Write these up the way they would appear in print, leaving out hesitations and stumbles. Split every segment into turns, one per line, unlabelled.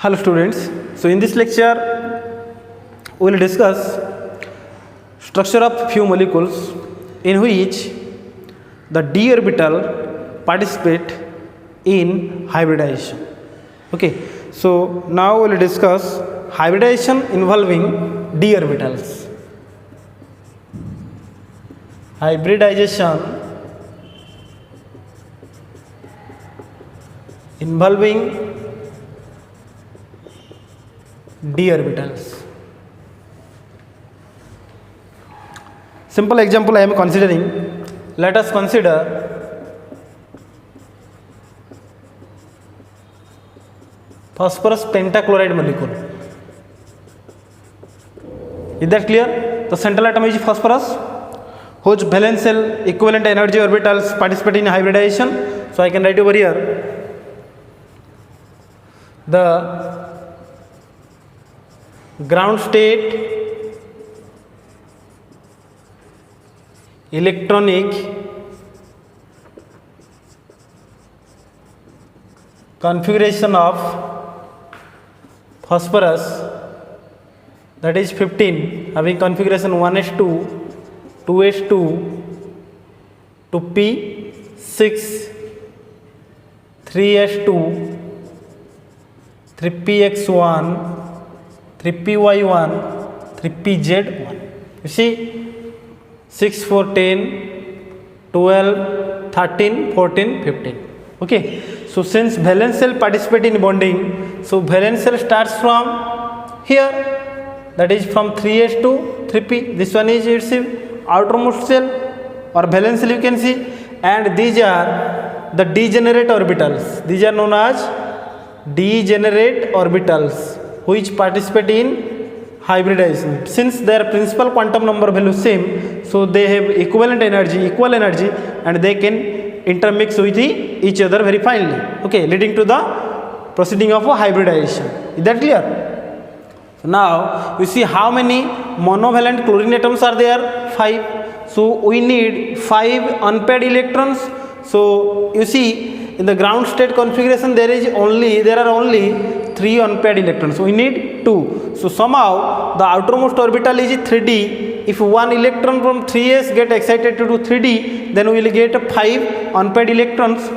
Hello students, so in this lecture we will discuss structure of few molecules in which the d orbital participate in hybridization. Okay, so now we will discuss hybridization involving d orbitals. Hybridization involving d orbitals. Simple example I am considering. Let us consider phosphorus pentachloride molecule. Is that clear? The central atom is phosphorus, whose valence shell equivalent energy orbitals participate in hybridization. So I can write over here the ground state electronic configuration of phosphorus, that is 15, having configuration 1s2, 2s2 to p6, 3s2, 3px1, 3py1, 3pz1. You see 6, 4, 10, 12, 13, 14, 15. Okay. So since valence shell participate in bonding, so valence shell starts from here, that is from 3s to 3p. This one is its outermost shell or valence shell, you can see, and these are the degenerate orbitals. These are known as degenerate orbitals which participate in hybridization. Since their principal quantum number value same, so they have equivalent energy, equal energy, and they can intermix with each other very finely. Okay, leading to the proceeding of a hybridization. Is that clear? So now you see how many monovalent chlorine atoms are there? 5. So we need 5 unpaired electrons. So you see in the ground state configuration there are only 3 unpaired electrons. So we need 2. So somehow the outermost orbital is 3d. If one electron from 3s get excited to 3d, then we will get 5 unpaired electrons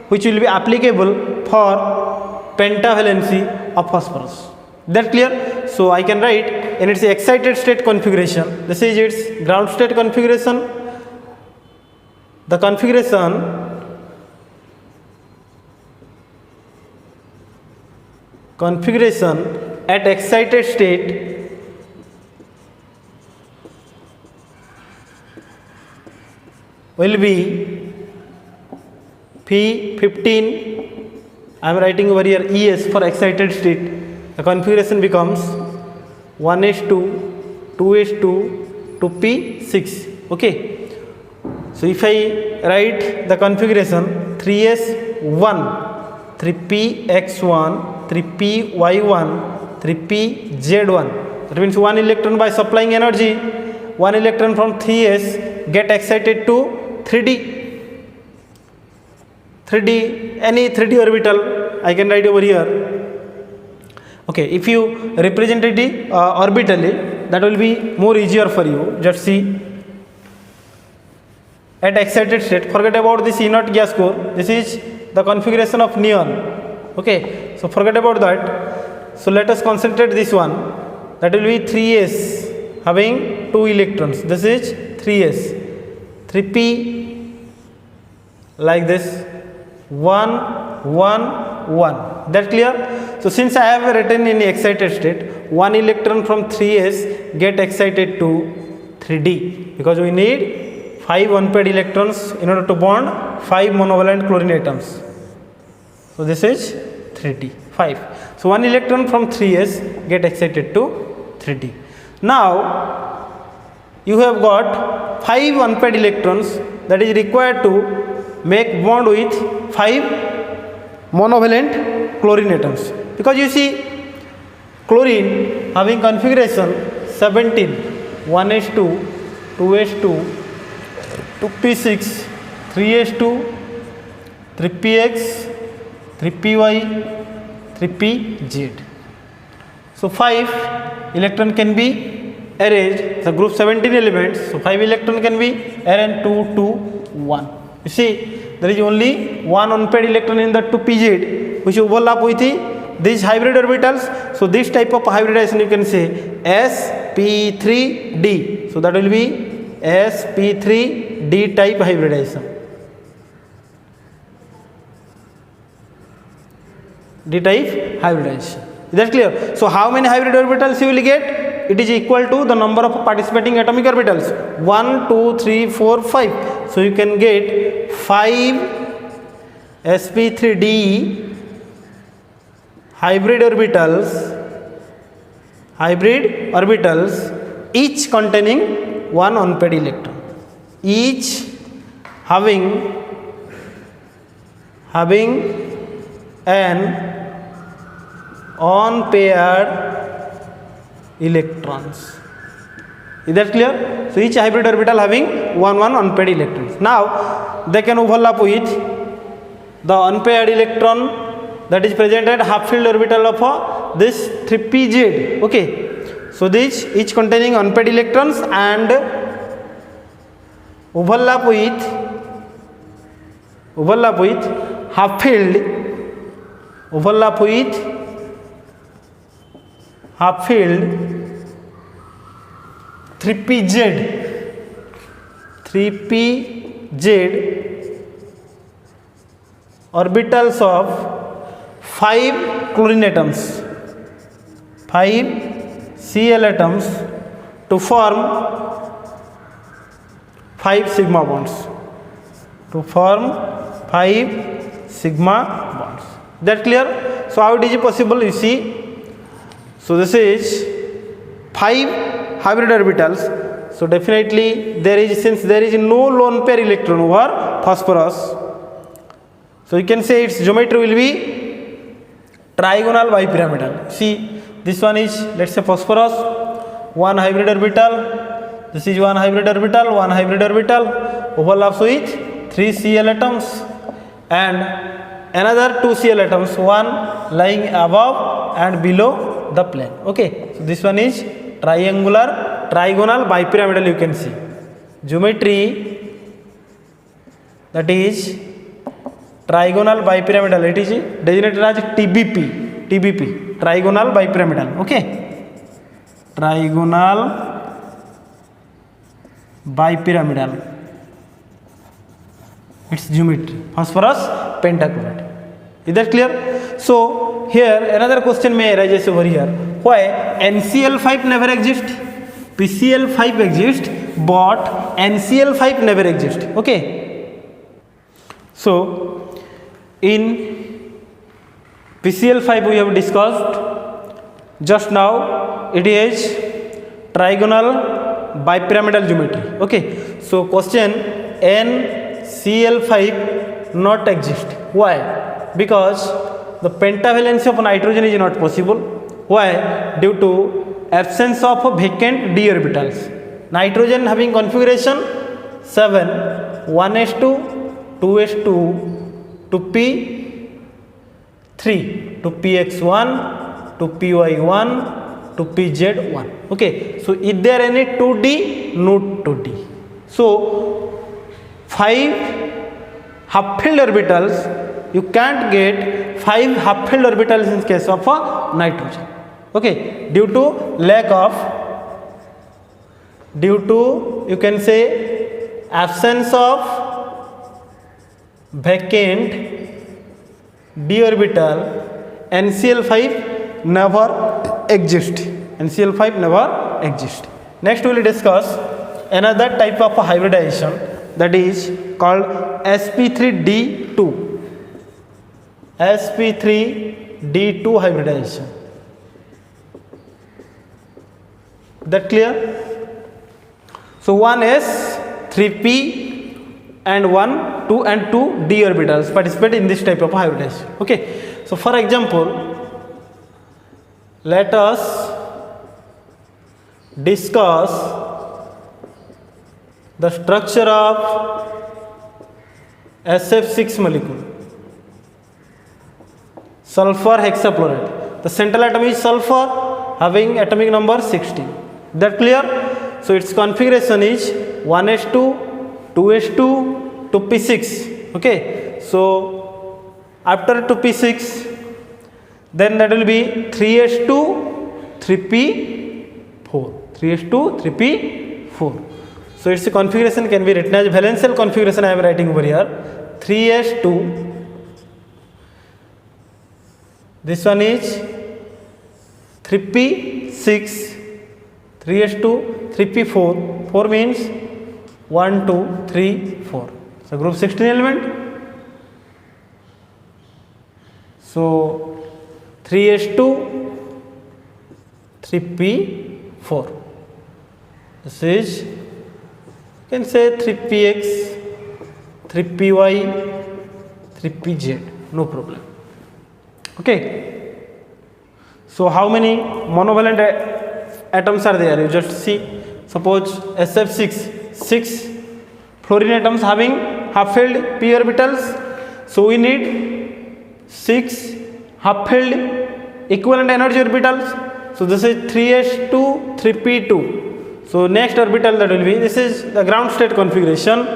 which will be applicable for pentavalency of phosphorus. That clear? So I can write in its excited state configuration. This is its ground state configuration. The configuration at excited state will be P15. I am writing over here ES for excited state. The configuration becomes 1s2, 2s2 to P6. Okay. So if I write the configuration 3s1, 3px1, 3py1, 3pz1, that means one electron by supplying energy, one electron from 3s get excited to 3d, any 3d orbital I can write over here. Okay, if you represent it orbitally, that will be more easier for you. Just see at excited state, forget about this inert gas core. This is the configuration of neon. Okay, so forget about that. So let us concentrate this one. That will be 3s having 2 electrons. This is 3s, 3p like this, 1, 1, 1. That clear? So since I have written in excited state, one electron from 3s get excited to 3d because we need 5 unpaired electrons in order to bond 5 monovalent chlorine atoms. So this is 3d, 5. So one electron from 3s get excited to 3d. Now you have got 5 unpaired electrons that is required to make bond with 5 monovalent chlorine atoms, because you see chlorine having configuration 17, 1s2, 2s2, 2p6, 3s2, 3px, 3py, 3pz. So 5 electron can be arranged, the group 17 elements, so 5 electron can be arranged 2 2 1. You see, there is only one unpaired electron in the 2pz which overlap with these hybrid orbitals. So this type of hybridization you can say sp3d. So that will be sp3d type hybridization. D type hybridization. Is that clear? So how many hybrid orbitals you will get? It is equal to the number of participating atomic orbitals, 1 2 3 4 5. So you can get 5 sp3d hybrid orbitals, each containing one unpaired electron, each having an unpaired electrons. Is that clear? So each hybrid orbital having one unpaired electrons. Now they can overlap with the unpaired electron that is present at half filled orbital of this 3pz. Okay, so this each containing unpaired electrons and overlap with half filled 3pz orbitals of 5 chlorine atoms, 5 Cl atoms to form 5 sigma bonds, That clear? So how it is possible? You see, so this is 5 hybrid orbitals. So definitely since there is no lone pair electron over phosphorus, so you can say its geometry will be trigonal bipyramidal. See, this one is, let's say, phosphorus, one hybrid orbital, this is one hybrid orbital, overlaps with 3 Cl atoms and another 2 Cl atoms, one lying above and below the plane. Okay, so this one is trigonal bipyramidal. You can see geometry, that is trigonal bipyramidal. It is designated as TBP, trigonal bipyramidal. Okay, trigonal bipyramidal, its geometry, phosphorus pentachloride. Is that clear? So here another question may arise over here, why NCl5 never exists, PCl5 exists but NCl5 never exists. Okay, so in PCl5 we have discussed just now, it is trigonal bipyramidal geometry. Okay, so question, NCl5 not exist. Why? Because the pentavalency of nitrogen is not possible. Why? Due to absence of vacant d orbitals. Nitrogen having configuration 7, 1s2, 2s2, 2p3, 2px1, 2py1, 2pz1. Okay, so is there any 2d? No 2d. So 5 half filled orbitals, you can't get 5 half filled orbitals in case of nitrogen. Okay, due to you can say absence of vacant d orbital, NCl5 never exists. Next we will discuss another type of hybridization, that is called sp3d2 hybridization. That clear? So one is 3p and 1, 2 and 2 d orbitals participate in this type of hybridization. Okay, so for example, let us discuss the structure of SF6 molecule, sulfur hexafluoride. The central atom is sulfur having atomic number 16. That clear? So its configuration is 1s2, 2s2, 2p6. Okay. So after 2p6, then that will be 3s2, 3p4. 3s2, 3p4. So its configuration can be written as valence configuration. I am writing over here 3s2. This one is 3p6, 3s2, 3p4. 4 means 1, 2, 3, 4. So group 16 element. So 3s2, 3p4. This is, you can say 3px, 3py, 3pz. No problem. Okay. So how many monovalent atoms are there? You just see. Suppose SF6, 6 fluorine atoms having half-filled p orbitals. So we need 6 half-filled equivalent energy orbitals. So this is 3s2, 3p2. So next orbital that will be, this is the ground state configuration.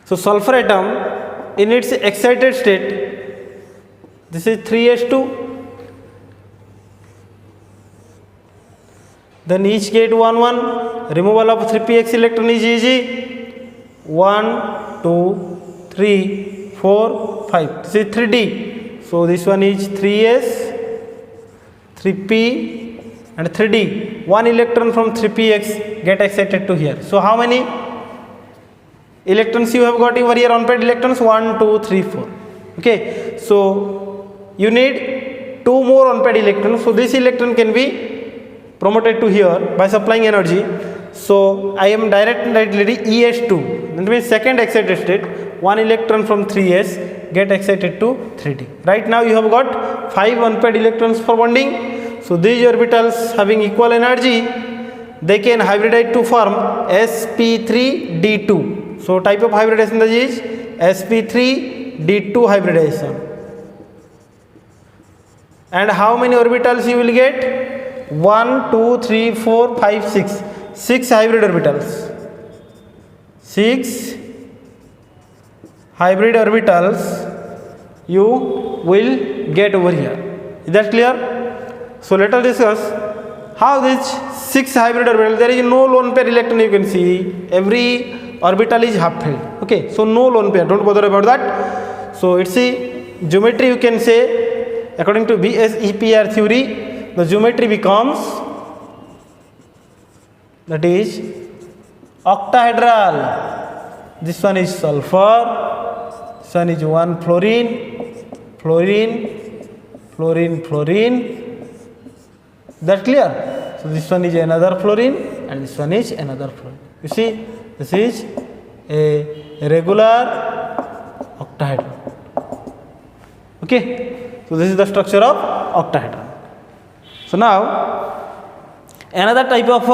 So sulfur atom in its excited state, this is 3s2. Then each gate 1 1, removal of 3px electron is easy. 1 2 3 4 5. This is 3d. So this one is 3s, 3p and 3d. One electron from 3px get excited to here. So how many electrons you have got over here? Unpaired electrons 1 2 3 4. Okay. So you need 2 more unpaired electrons. So this electron can be promoted to here by supplying energy. So I am directly ES2. That means second excited state. 1 electron from 3s get excited to 3d. Right now you have got 5 unpaired electrons for bonding. So these orbitals having equal energy, they can hybridize to form sp3d2. So type of hybridization is sp3d2 hybridization. And how many orbitals you will get? 1 2 3 4 5 6. 6 hybrid orbitals. 6 hybrid orbitals you will get over here. Is that clear? So let us discuss how these 6 hybrid orbitals, there is no lone pair electron, you can see every orbital is half filled. Okay, so no lone pair, don't bother about that. So it's a geometry, you can say according to BSEPR theory, the geometry becomes, that is octahedral. This one is sulfur, this one is one fluorine, fluorine, fluorine, fluorine. That clear? So this one is another fluorine and this one is another fluorine. You see, this is a regular octahedron. Okay, so this is the structure of octahedron. So now another type of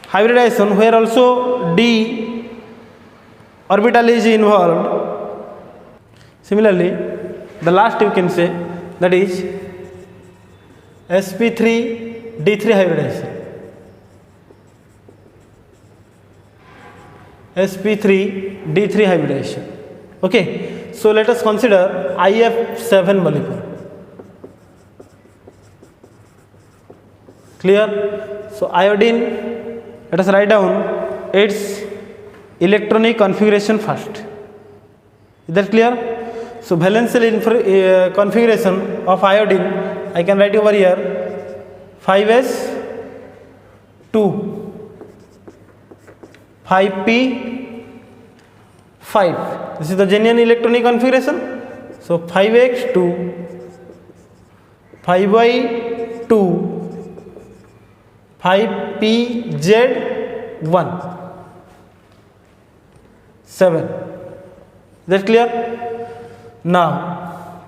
hybridization where also d orbital is involved. Similarly, the last you can say, that is sp3 d3 hybridization. sp3 d3 hybridization. Okay, so let us consider IF7 molecule. Clear? So iodine, let us write down its electronic configuration first. Is that clear? So valence configuration of iodine, I can write over here 5s 2, 5p 5. This is the genuine electronic configuration. So 5x 2, 5y 2, 5pz 1, 7. Is that clear? Now,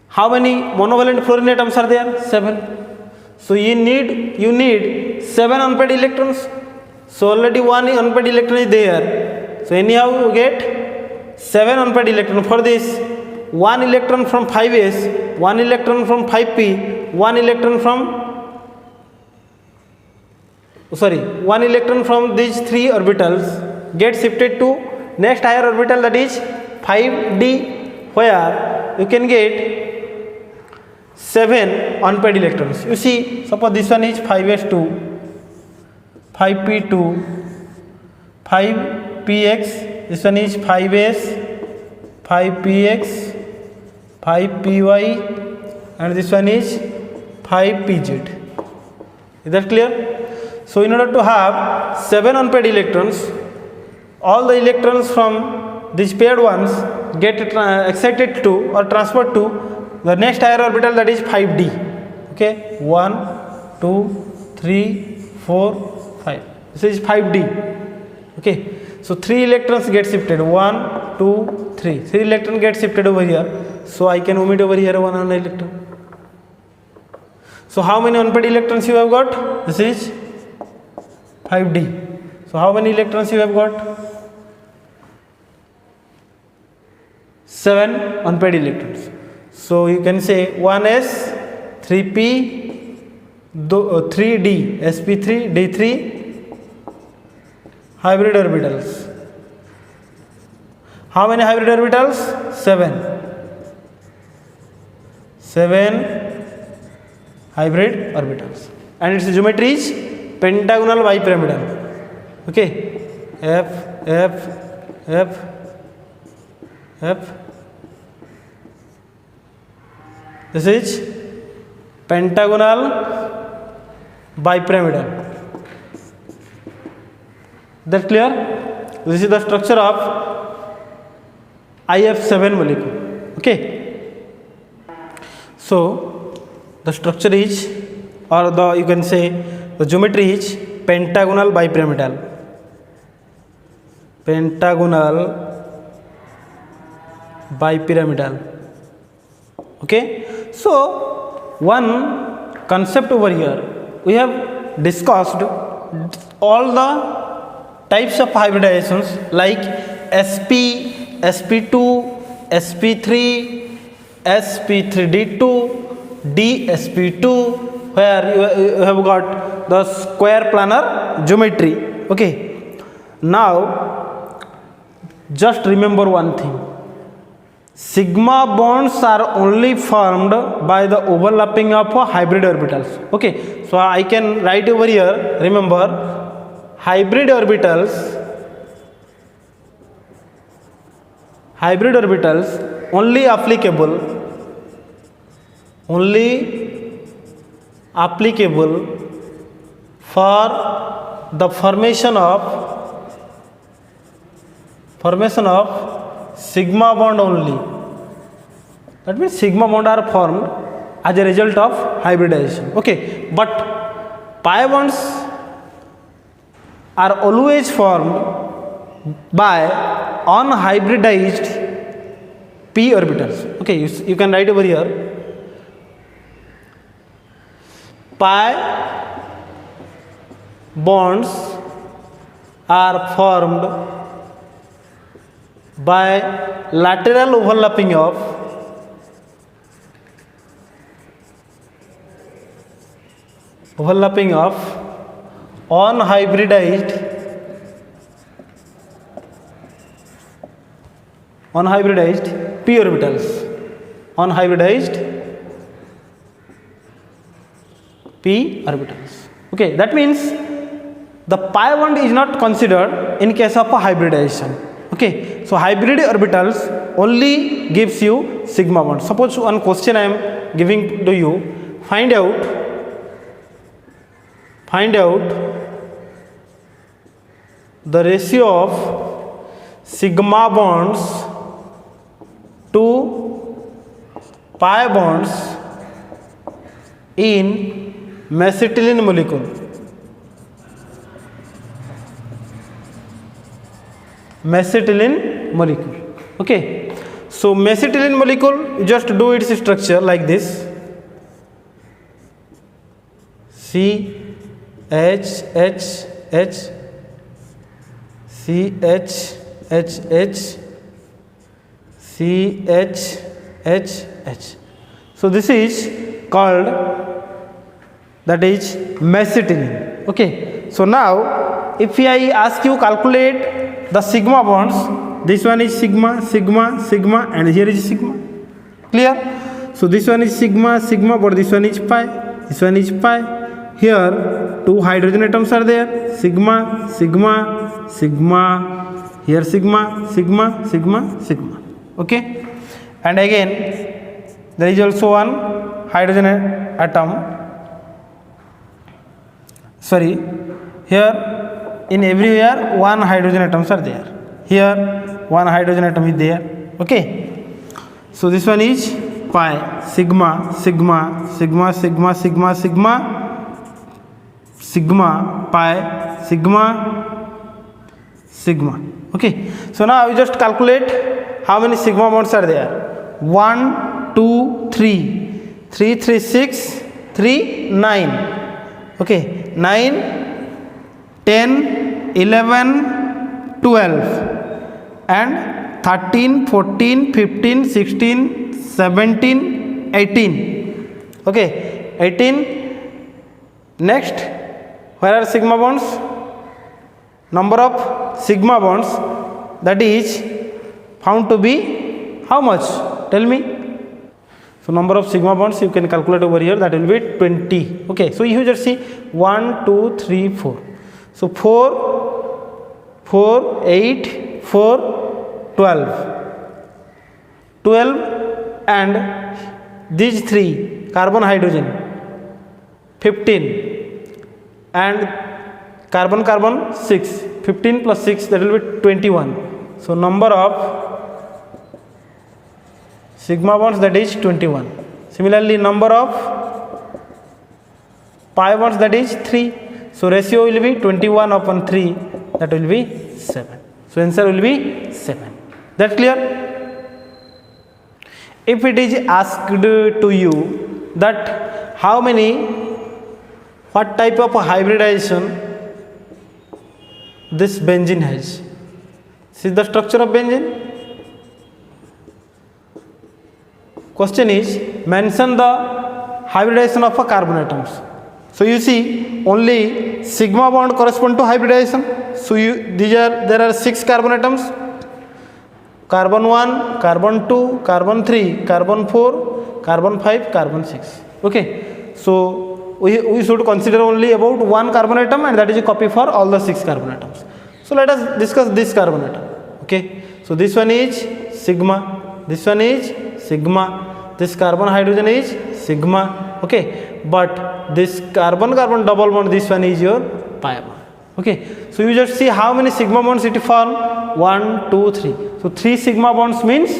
how many monovalent fluorine atoms are there? 7. So you need 7 unpaired electrons. So already 1 unpaired electron is there. So anyhow you get 7 unpaired electrons. For this one electron from 5s, one electron from 5p, one electron from these three orbitals get shifted to next higher orbital, that is 5d, where you can get 7 unpaired electrons. You see, suppose this one is 5s2, 5p2, 5px, this one is 5s, 5px, 5py, and this one is 5pz. Is that clear? So in order to have 7 unpaired electrons, all the electrons from these paired ones get excited to or transferred to the next higher orbital, that is 5d. Okay, 1, 2, 3, 4, 5. This is 5d. Okay, so 3 electrons get shifted. 1, 2, 3. 3 electrons get shifted over here. So I can omit over here 1 electron. So how many unpaired electrons you have got? This is 5d. So how many electrons you have got? 7 unpaired electrons. So you can say 1s, 3p, 3d, sp3, d3 hybrid orbitals. How many hybrid orbitals? 7. 7 hybrid orbitals. And its geometry is pentagonal bipyramidal. Okay, F, F, F, F. This is pentagonal bipyramidal. That clear? This is the structure of IF7 molecule. Okay. So the structure is, or the you can say the geometry is pentagonal bipyramidal. Pentagonal bipyramidal. Okay. So one concept over here, we have discussed all the types of hybridizations like sp, sp2, sp3, sp3d2, dsp2, where you have got the square planar geometry. Okay, now just remember one thing: sigma bonds are only formed by the overlapping of hybrid orbitals. Okay, so I can write over here, remember, hybrid orbitals only applicable for the formation of sigma bond only. That means sigma bond are formed as a result of hybridization. Okay, but pi bonds are always formed by unhybridized p orbitals. Okay, you can write over here, pi bonds are formed by lateral overlapping of unhybridized p orbitals. Okay, that means the pi bond is not considered in case of a hybridization. Okay, so hybrid orbitals only gives you sigma bond. Suppose one question I am giving to you: find out the ratio of sigma bonds to pi bonds in mesitylene molecule. Okay, so mesitylene molecule, you just do its structure like this: C H H H C H H H C H H. So this is called, that is mesitylene. Okay. So now if I ask you calculate the sigma bonds, this one is sigma, sigma, sigma, and here is sigma. Clear? So this one is sigma, sigma, but this one is pi. This one is pi. Here two hydrogen atoms are there. Sigma, sigma, sigma. Here sigma, sigma, sigma, sigma. Okay. And again there is also one hydrogen atom. Sorry. Here in everywhere one hydrogen atoms are there. Here one hydrogen atom is there. Okay. So this one is pi, sigma, sigma, sigma, sigma, sigma, sigma, sigma, pi, sigma, sigma. Okay. So now we just calculate how many sigma bonds are there. 1, 2, 3. 3, 3, 6, 3, 9. Okay. 9, 10, 11, 12, and 13, 14, 15, 16, 17, 18. Okay. 18. Next, where are sigma bonds? Number of sigma bonds, that is found to be how much? Tell me. So number of sigma bonds you can calculate over here, that will be 20. Okay. So you just see 1, 2, 3, 4. So 4, 8, 4, 12. 12 and these 3 carbon hydrogen 15 and carbon 6. 15 plus 6, that will be 21. So number of sigma bonds, that is 21. Similarly number of pi bonds, that is 3. So ratio will be 21 upon 3, that will be 7. So answer will be 7. That clear? If it is asked to you that what type of hybridization this benzene has. This is the structure of benzene. Question is, mention the hybridization of a carbon atoms. So you see only sigma bond correspond to hybridization. So there are 6 carbon atoms. Carbon 1, carbon 2, carbon 3, carbon 4, carbon 5, carbon 6. Okay. So we should consider only about one carbon atom, and that is a copy for all the 6 carbon atoms. So let us discuss this carbon atom. Okay. So this one is sigma, this one is sigma, this carbon hydrogen is sigma. Okay. But this carbon double bond, this one is your pi bond. Okay. So you just see how many sigma bonds it form. 1, 2, 3. So 3 sigma bonds means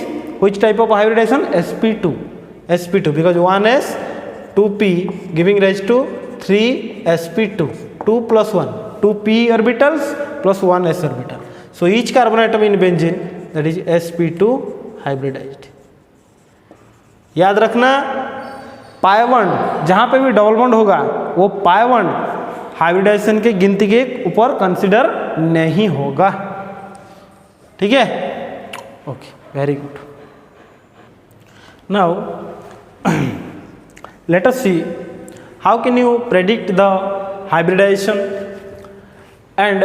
which type of hybridization? sp2, because 1s 2p giving rise to 3 sp2, 2 plus 1, 2 p orbitals plus 1 s orbital. So each carbon atom in benzene, that is sp2 hybridized. याद रखना, pi bond जहाँ पे भी double bond होगा वो pi bond hybridisation के गिनती के ऊपर कंसिडर नहीं होगा. ठीक है? Okay, very good. Now let us see how can you predict the hybridization and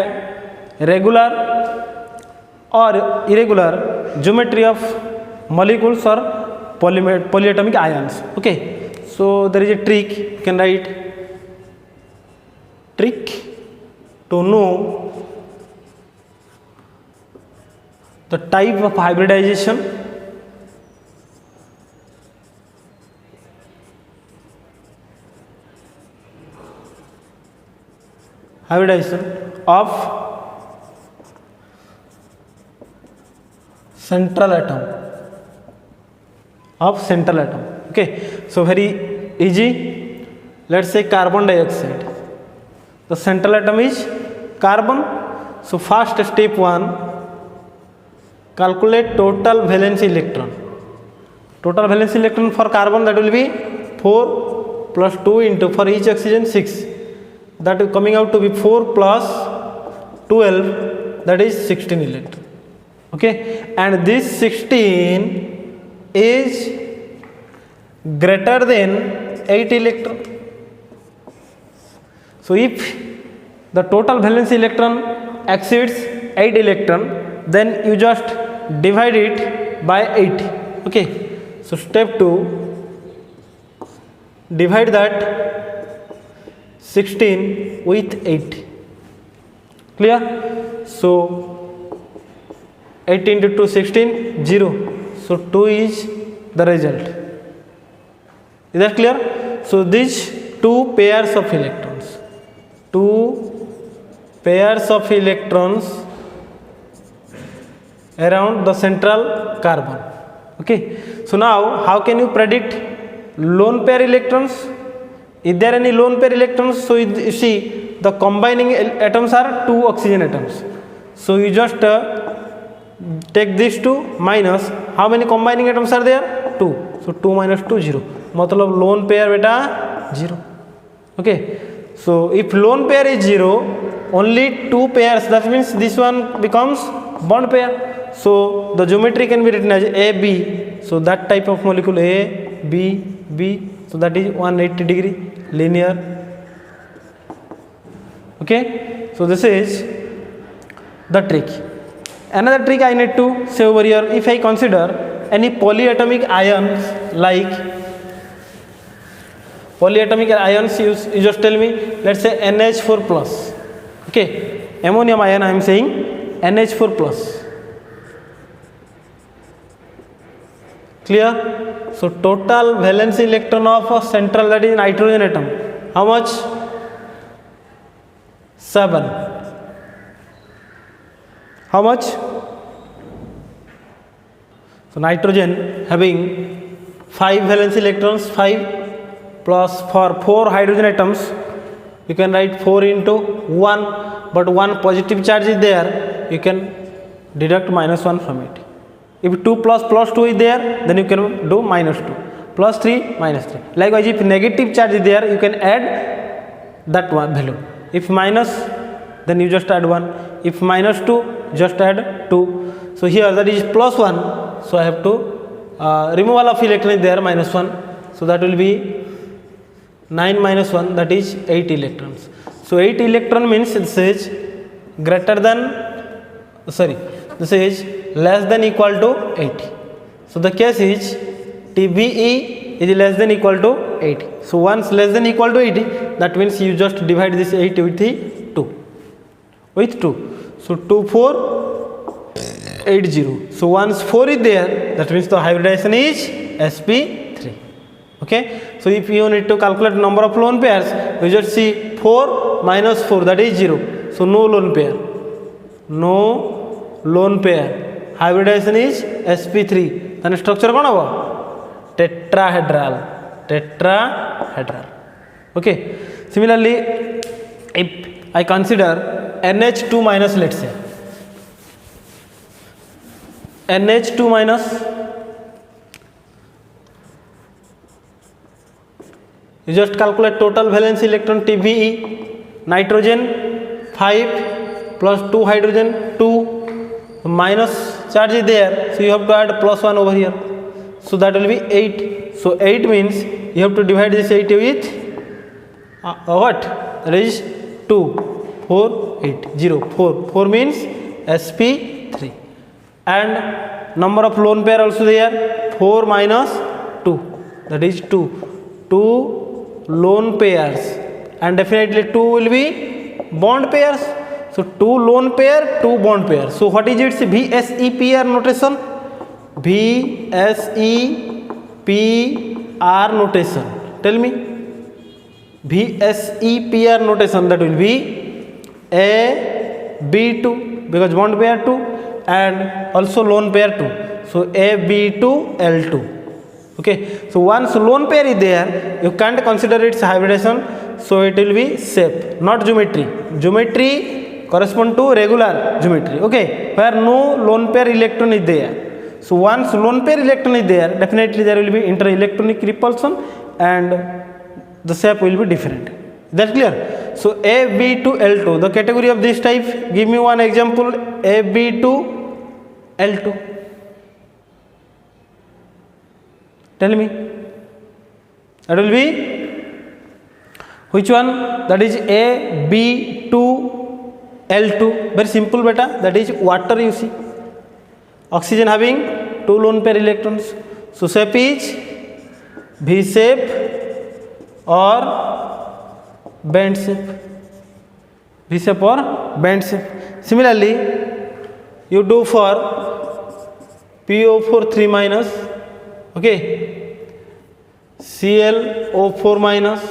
regular or irregular geometry of molecules or polyatomic ions. Okay, so there is a trick. You can write trick to know the type of hybridization of central atom Okay, so very easy. Let's say carbon dioxide, the central atom is carbon. So first step 1, calculate total valence electron. Total valence electron for carbon, that will be 4 plus 2 into, for each oxygen 6, that is coming out to be 4 plus 12, that is 16 electron. Okay, and this 16 is greater than 8 electron. So if the total valence electron exceeds 8 electron, then you just divide it by 8. Okay, so step 2, divide that 16 with 8. Clear? So 8 into 2, 16, 0. So 2 is the result. Is that clear? So these two pairs of electrons, around the central carbon. Okay. So now how can you predict lone pair electrons? Is there any lone pair electrons? So you see the combining atoms are 2 oxygen atoms. So you just take these 2 minus, how many combining atoms are there? 2. So 2 minus 2, 0. Matlab lone pair beta 0. Okay. So if lone pair is 0, only 2 pairs, that means this one becomes bond pair. So the geometry can be written as AB. So that type of molecule A, B, B. So that is 180 degree linear. Okay. So this is the trick. Another trick I need to say over here, if I consider any polyatomic ions, like polyatomic ions, you just tell me, let's say NH4 plus. Okay, ammonium ion I am saying NH4 plus. Clear? So total valence electron of a central, that is nitrogen atom, how much? 7. How much? So nitrogen having 5 valence electrons, 5 plus for 4 hydrogen atoms, you can write 4 into 1, but 1 positive charge is there, you can deduct minus 1 from it. If 2 plus 2 is there, then you can do minus 2, plus 3, minus 3. Likewise, if negative charge is there, you can add that one value. If minus, then you just add 1. If minus 2, just add 2. So here that is plus 1. So I have to removal of electron is there, minus 1. So that will be 9 minus 1, that is 8 electrons. So 8 electron means this is greater than, this is less than equal to 8. So the case is TBE is less than equal to 80. So once less than equal to 80, that means you just divide this 8 with the 2. With 2. So 2, 4, 8, 0. So once 4 is there, that means the hybridization is sp3. Okay. So if you need to calculate number of lone pairs, you just see 4 minus 4, that is 0. So no lone pair. No lone pair. Hybridization is sp3. Then structure कौन होगा? Tetrahedral. Okay. Similarly, if I consider NH2 minus, let's say NH2 minus, you just calculate total valence electron TBE, nitrogen 5 plus 2 hydrogen 2, minus charge is there, so you have to add plus 1 over here. So that will be 8. So 8 means you have to divide this 8 with what? That is 2, 4, 8, 0, 4. 4 means sp3. And number of lone pair also there, 4 minus 2, that is 2. 2 lone pairs, and definitely 2 will be bond pairs. So 2 lone pair, 2 bond pair. So what is its VSEPR notation? VSEPR notation. Tell me. VSEPR notation, that will be AB2, because bond pair 2 and also lone pair 2. So AB2L2. Okay. So once lone pair is there, you can't consider its hybridization. So it will be shape, not geometry. Geometry correspond to regular geometry. Okay. Where no lone pair electron is there. So once lone pair electron is there, definitely there will be inter-electronic repulsion and the shape will be different. Is that clear? So AB2L2, the category of this type, give me one example. AB2L2. Tell me. That will be which one? That is AB2L2. Very simple beta. That is water, you see. Oxygen having 2 lone pair electrons. So shape is V shape or band shape. V shape or band shape. Similarly, you do for PO4 3 minus, okay, ClO4 minus,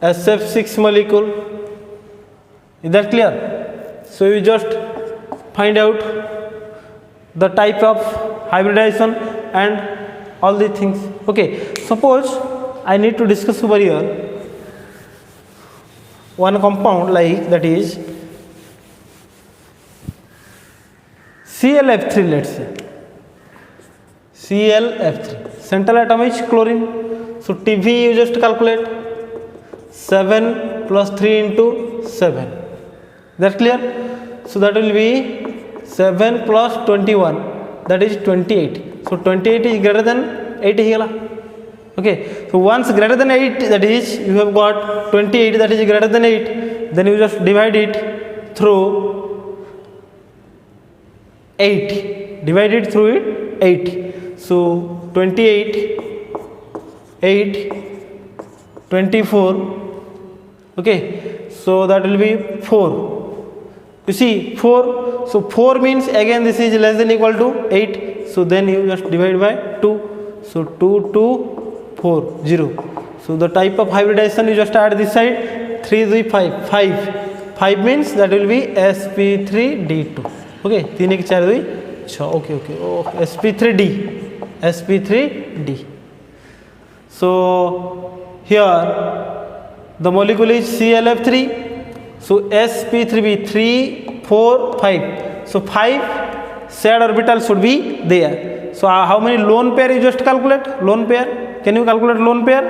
SF6 molecule. Is that clear? So you just find out the type of hybridization and all these things. Okay, suppose I need to discuss over here one compound like that is ClF3, let's say. ClF3. Central atom is chlorine. So Tv you just calculate 7 plus 3 into 7. That clear? So that will be 7 plus 21. That is 28. So 28 is greater than 8 here. Okay. So once greater than 8, that is you have got 28 that is greater than 8. Then you just divide it through 8. Divide it through it 8. So 28, 8, 24. Okay. So that will be 4. You see 4. So 4 means again this is less than equal to 8. So then you just divide by 2. So 2, 2, 4, 0. So the type of hybridization you just add this side. 3 is 5. 5 means that will be sp3d2. Okay. 3 1 4 2 6. Okay. Oh, sp3d. sp3d. So here the molecule is ClF3. So sp3b 3, 4, 5. So 5 shared orbital should be there. So how many lone pair you just calculate? Lone pair. Can you calculate lone pair?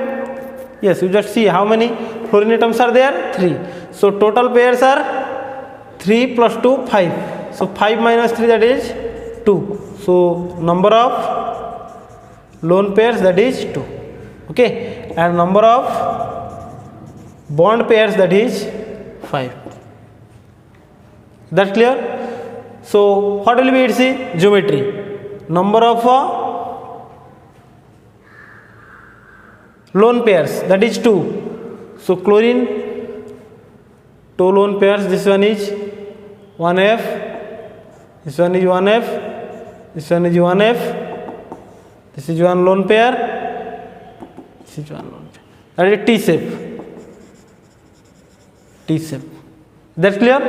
Yes, you just see how many fluorine atoms are there? 3. So total pairs are 3 plus 2, 5. So 5 minus 3, that is 2. So number of lone pairs, that is 2. Okay. And number of bond pairs, that is 5. That clear? So what will be its geometry? Number of lone pairs, that is 2. So chlorine 2 lone pairs. This one is 1f, this one is 1f, this one is 1f, this is one lone pair, this is one lone pair. That is T shape. T shape. That clear?